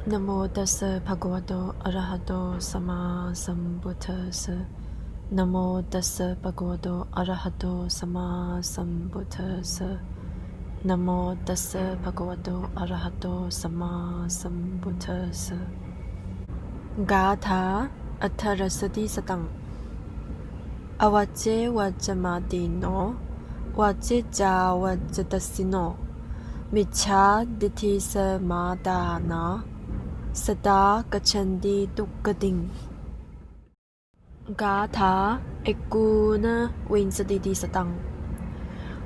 Namo tassa bhagavato arahato sammāsambuddhasa. Namo tassa bhagavato arahato sammāsambuddhasa. Namo tassa bhagavato arahato sammāsambuddhasa. Gatha atharasati satang. Avajje vajjamatino. Vajje cāvajjadassino. Micchādiṭṭhisamādānā. Sattā gacchanti duggatiṃ. Gatha ekuna vinsatithisatang.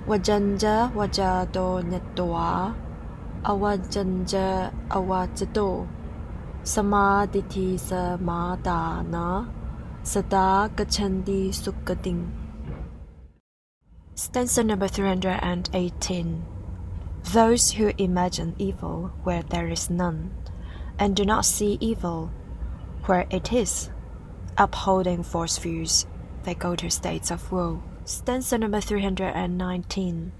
Vajjañca vajjato ñatvā. Avajjañca avajjato. Sammādiṭṭhisamādānā. Sattā gacchanti suggatiṃ. Stanza number 318. Those who imagine evil where there is none, and do not see evil where it is, upholding false views, they go to states of woe. Stanza number 319.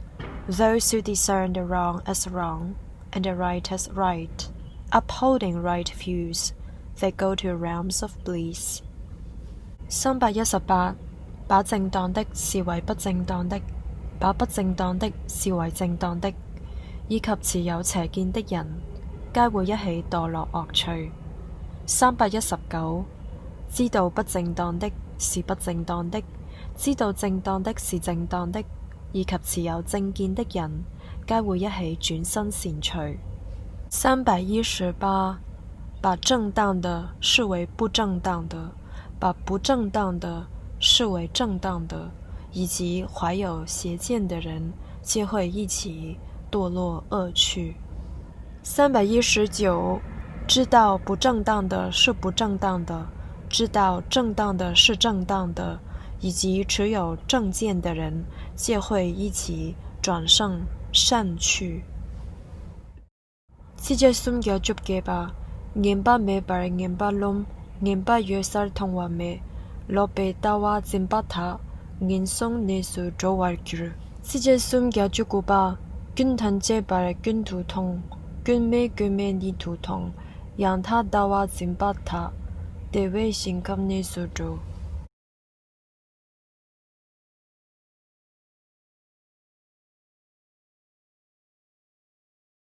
Those who discern the wrong as wrong, and the right as right, upholding right views, they go to realms of bliss. 318. 把正當的視為不正當的，把不正當的視為正當的，以及持有邪見的人，皆會一起墮落惡趣。319. 知道不正當的是不正當的，知道正當的是正當的，以及持有正見的人，皆會一起轉身善趣。318. 把正當的視為不正當的，把不正當的視為正當的，以及懷有邪見的人，皆會一起墮落惡趣。319. 知道不正當的是不正當的，知道正當的是正當的，以及持有正見的人，皆會一起轉生善趣。Sija sumgya jubgeba, ngemba me bar ngemba lom, ngemba yosar tongwa me, lope tawa zimbata, ngensong nesu jowalgyur. Sija sumgya juguba, 균 단제 발 균 두통, 균매 균매 니 두통, 양타 다와 짐바타, 대외 신감니 수조.